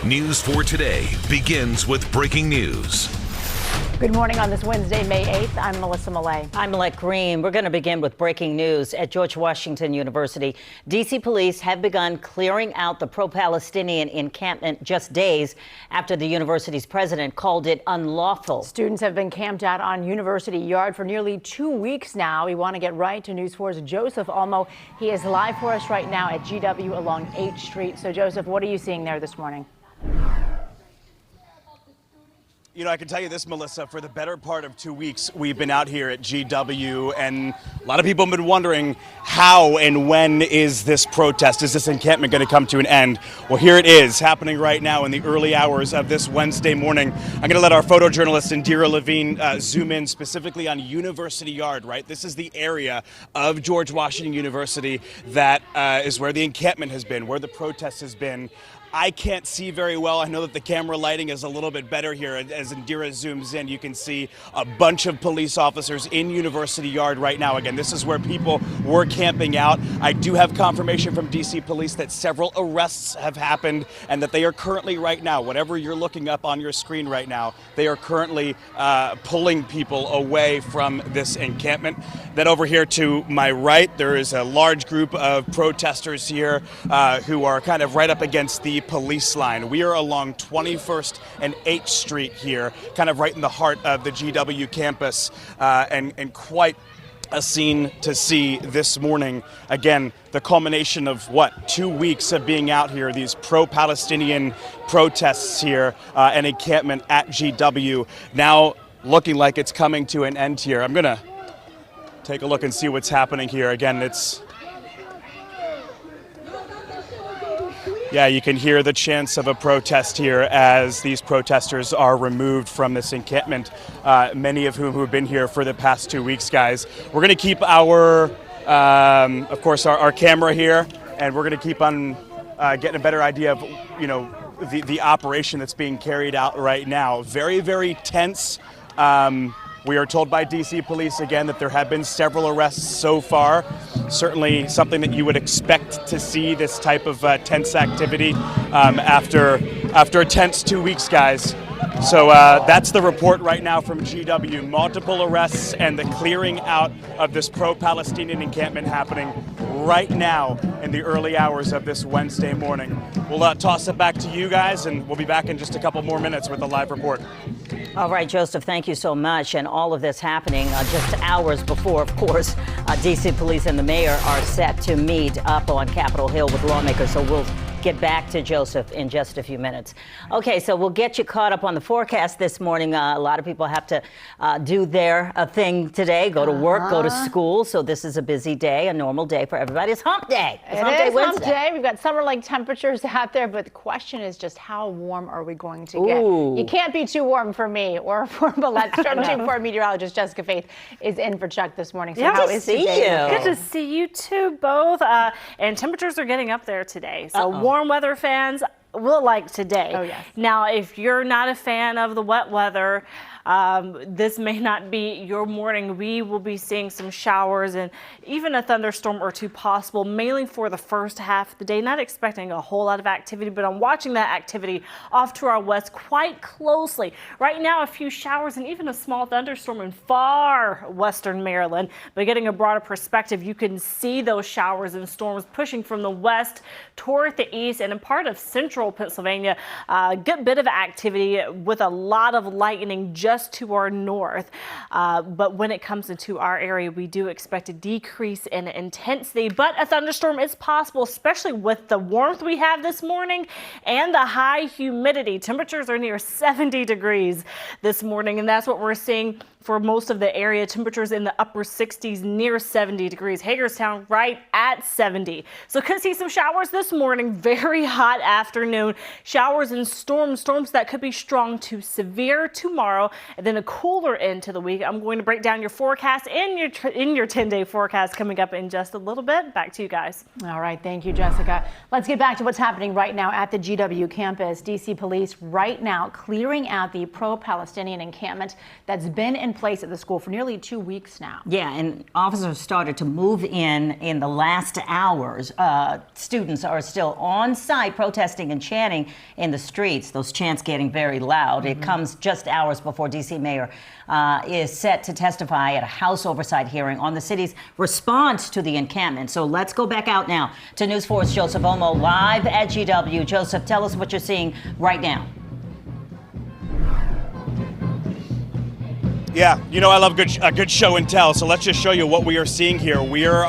News 4 Today begins with breaking news. Good morning on this Wednesday, May 8th. I'm Melissa Millay. I'm Alec Green. We're going to begin with breaking news. At George Washington University, D.C. police have begun clearing out the pro-Palestinian encampment just days after the university's president called it unlawful. Students have been camped out on University Yard for nearly 2 weeks now. We want to get right to News 4's Joseph Olmo. He is live for us right now at GW along H Street. So, Joseph, what are you seeing there this morning? You know, I can tell you this, Melissa, for the better part of 2 weeks, we've been out here at GW, and a lot of people have been wondering how and when is this protest, is this encampment going to come to an end? Well, here it is, happening right now in the early hours of this Wednesday morning. I'm going to let our photojournalist Indira Levine zoom in specifically on University Yard, right? This is the area of George Washington University that is where the encampment has been, where the protest has been. I can't see very well. I know that the camera lighting is a little bit better here. As Indira zooms in, you can see a bunch of police officers in University Yard right now. Again, this is where people were camping out. I do have confirmation from DC police that several arrests have happened and that they are currently right now, whatever you're looking up on your screen right now, they are currently pulling people away from this encampment. Then over here to my right, there is a large group of protesters here who are kind of right up against the police line. We are along 21st and H Street here, kind of right in the heart of the GW campus, and quite a scene to see this morning. Again, the culmination of 2 weeks of being out here, these pro-Palestinian protests here, and encampment at GW, now looking like it's coming to an end here. I'm gonna take a look and see what's happening here. Again, yeah, you can hear the chants of a protest here as these protesters are removed from this encampment, many of whom have been here for the past 2 weeks, guys. We're going to keep our, of course, our camera here, and we're going to keep on getting a better idea of, you know, the operation that's being carried out right now. Very, very tense. We are told by DC police, again, that there have been several arrests so far. Certainly something that you would expect to see, this type of tense activity after a tense 2 weeks, guys. So that's the report right now from GW. Multiple arrests and the clearing out of this pro-Palestinian encampment happening right now in the early hours of this Wednesday morning. We'll toss it back to you guys, and we'll be back in just a couple more minutes with a live report. All right, Joseph, thank you so much. And all of this happening just hours before, of course, D.C. police and the mayor are set to meet up on Capitol Hill with lawmakers. So we'll get back to Joseph in just a few minutes. Okay, so we'll get you caught up on the forecast this morning. A lot of people have to do their thing today, go to work, go to school. So this is a busy day, a normal day for everybody. It's hump day. It is hump day. We've got summer-like temperatures out there, but the question is just how warm are we going to get? You can't be too warm for me or for Millette. Storm Team 4 meteorologist Jessica Faith is in for Chuck this morning. So how is today? Good to see you too, both. And temperatures are getting up there today. So warm weather fans will like today. Oh, yes. Now, if you're not a fan of the wet weather, this may not be your morning. We will be seeing some showers and even a thunderstorm or two possible, mainly for the first half of the day. Not expecting a whole lot of activity, but I'm watching that activity off to our west quite closely. Right now, a few showers and even a small thunderstorm in far western Maryland. But getting a broader perspective, you can see those showers and storms pushing from the west toward the east and in part of central Pennsylvania. A good bit of activity with a lot of lightning just to our north. But when it comes into our area, we do expect a decrease in intensity, but a thunderstorm is possible, especially with the warmth we have this morning and the high humidity. Temperatures are near 70 degrees this morning, and that's what we're seeing for most of the area. Temperatures in the upper 60s, near 70 degrees. Hagerstown right at 70. So could see some showers this morning. Very hot afternoon. Showers and storms that could be strong to severe tomorrow, and then a cooler end to the week. I'm going to break down your forecast and your 10-day forecast coming up in just a little bit. Back to you guys. All right. Thank you, Jessica. Let's get back to what's happening right now at the GW campus. DC police right now clearing out the pro-Palestinian encampment that's been in in place at the school for nearly 2 weeks now. Yeah, and officers started to move in the last hours. Students are still on site protesting and chanting in the streets, those chants getting very loud. It comes just hours before D.C. Mayor is set to testify at a House oversight hearing on the city's response to the encampment. So let's go back out now to News 4's Joseph Omo live at GW. Joseph, tell us what you're seeing right now. Yeah, you know I love a good show and tell, so let's just show you what we are seeing here. We are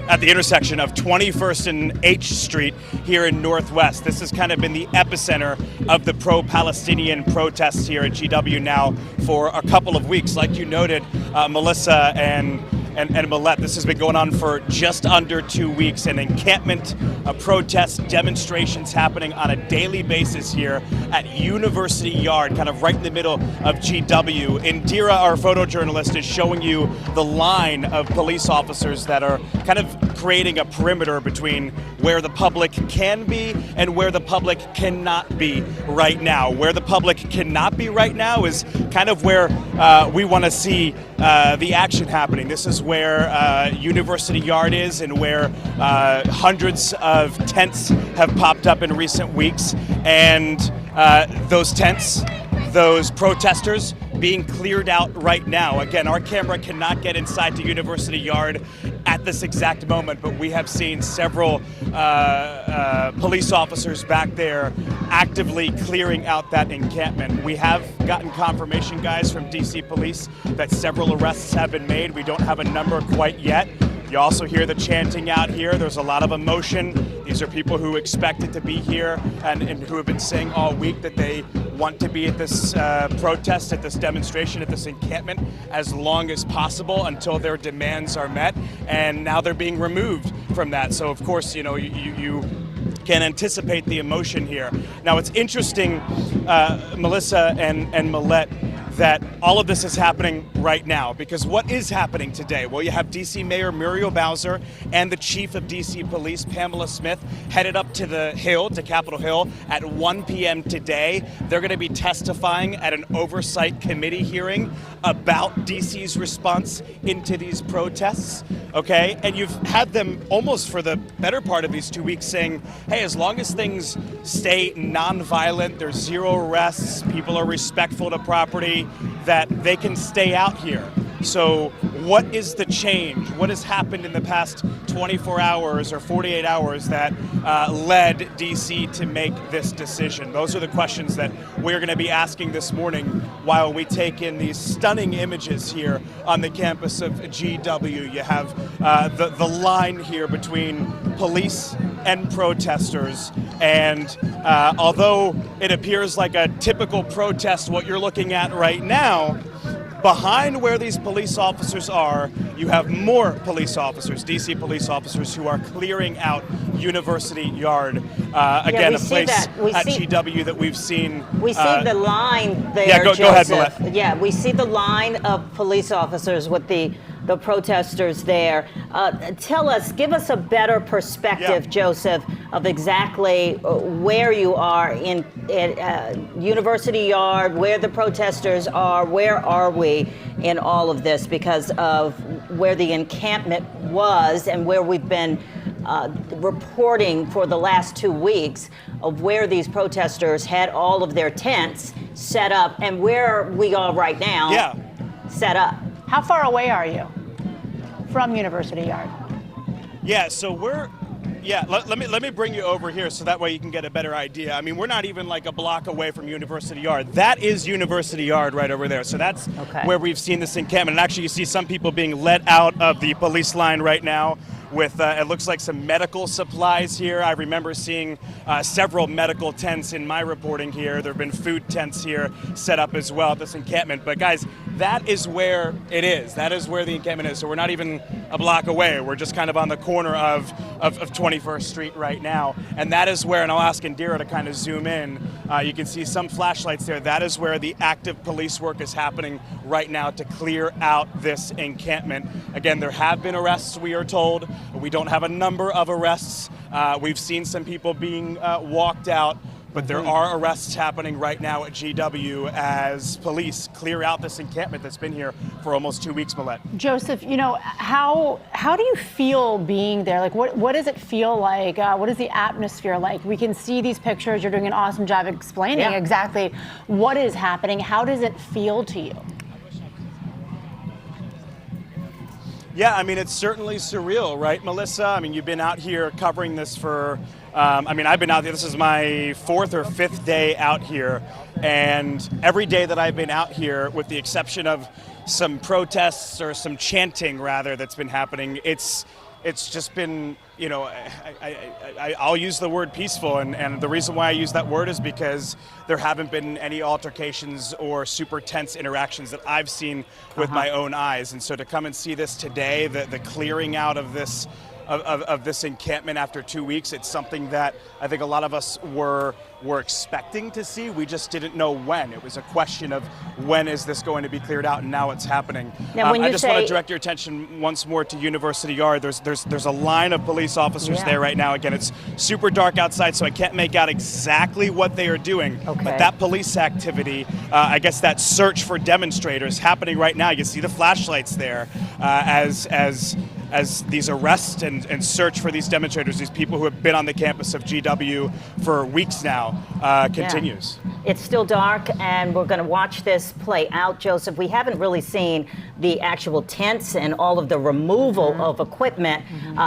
at the intersection of 21st and H Street here in Northwest. This has kind of been the epicenter of the pro-Palestinian protests here at GW now for a couple of weeks. Like you noted, Melissa and Millette, this has been going on for just under 2 weeks. An encampment, protest, demonstrations happening on a daily basis here at University Yard, kind of right in the middle of GW. Indira, our photojournalist, is showing you the line of police officers that are kind of creating a perimeter between where the public can be and where the public cannot be right now. Where the public cannot be right now is kind of where we want to see the action happening. This is where University Yard is, and where hundreds of tents have popped up in recent weeks. And those tents, those protesters being cleared out right now. Again, our camera cannot get inside to University Yard at this exact moment, but we have seen several police officers back there actively clearing out that encampment. We have gotten confirmation, guys, from DC Police that several arrests have been made. We don't have a number quite yet. You also hear the chanting out here. There's a lot of emotion. These are people who expected to be here and who have been saying all week that they want to be at this protest, at this demonstration, at this encampment as long as possible until their demands are met. And now they're being removed from that. So, of course, you know, you can anticipate the emotion here. Now, it's interesting, Melissa and Millette, that all of this is happening right now, because what is happening today? Well, you have DC Mayor Muriel Bowser and the Chief of DC Police, Pamela Smith, headed up to the Hill, to Capitol Hill, at 1 p.m. today. They're going to be testifying at an oversight committee hearing about DC's response into these protests, okay? And you've had them almost for the better part of these 2 weeks saying, hey, as long as things stay nonviolent, there's zero arrests, people are respectful to property, that they can stay out here. So what is the change? What has happened in the past 24 hours or 48 hours that led DC to make this decision? Those are the questions that we're going to be asking this morning while we take in these stunning images here on the campus of GW. You have the line here between police and protesters, and although it appears like a typical protest, what you're looking at right now, behind where these police officers are, you have more police officers, DC police officers, who are clearing out University Yard. Again, a place at GW that we've seen. We see the line there, Yeah, go ahead, Millette. Yeah, we see the line of police officers with the protesters there. Tell us, give us a better perspective, Joseph, of exactly where you are in University Yard, where the protesters are, where are we in all of this, because of where the encampment was and where we've been reporting for the last 2 weeks of where these protesters had all of their tents set up and where we are right now set up. How far away are you from University Yard? Yeah, so let me bring you over here so that way you can get a better idea. I mean, we're not even like a block away from University Yard. That is University Yard right over there. So that's where we've seen this encampment. And actually, you see some people being let out of the police line right now with, it looks like, some medical supplies here. I remember seeing several medical tents in my reporting here. There have been food tents here set up as well at this encampment. But guys, that is where it is. That is where the encampment is. So we're not even a block away. We're just kind of on the corner of 21st Street right now. And that is where, and I'll ask Indira to kind of zoom in, you can see some flashlights there. That is where the active police work is happening right now to clear out this encampment. Again, there have been arrests, we are told. We don't have a number of arrests. We've seen some people being walked out But there are arrests happening right now at GW as police clear out this encampment that's been here for almost 2 weeks, Millette. Joseph, you know, how do you feel being there? Like, what does it feel like? What is the atmosphere like? We can see these pictures. You're doing an awesome job explaining exactly what is happening. How does it feel to you? Yeah, I mean, it's certainly surreal, right, Melissa? I mean, you've been out here covering this for, I've been out there, this is my 4th or 5th day out here, and every day that I've been out here, with the exception of some protests or some chanting, rather, that's been happening, it's just been, you know, I'll use the word peaceful, and the reason why I use that word is because there haven't been any altercations or super tense interactions that I've seen with my own eyes. And so to come and see this today, the clearing out of this this encampment after 2 weeks, it's something that I think a lot of us were expecting to see. We just didn't know when. It was a question of when is this going to be cleared out, and now it's happening. Now, I just want to direct your attention once more to University Yard. There's a line of police officers there right now. Again, it's super dark outside, so I can't make out exactly what they are doing. Okay. But that police activity, I guess that search for demonstrators happening right now. You see the flashlights there as these arrests and search for these demonstrators, these people who have been on the campus of GW for weeks now, continues. It's still dark, and we're going to watch this play out, Joseph. We haven't really seen the actual tents and all of the removal of equipment.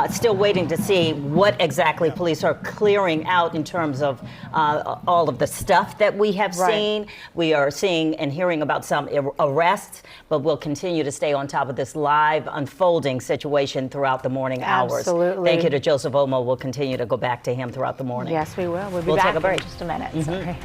Still waiting to see what exactly police are clearing out in terms of all of the stuff that we have seen. We are seeing and hearing about some arrests, but we'll continue to stay on top of this live unfolding situation throughout the morning hours. Absolutely. Thank you to Joseph Omo. We'll continue to go back to him throughout the morning. Yes, we will. We'll be We'll back take a break. in just a minute. Sorry.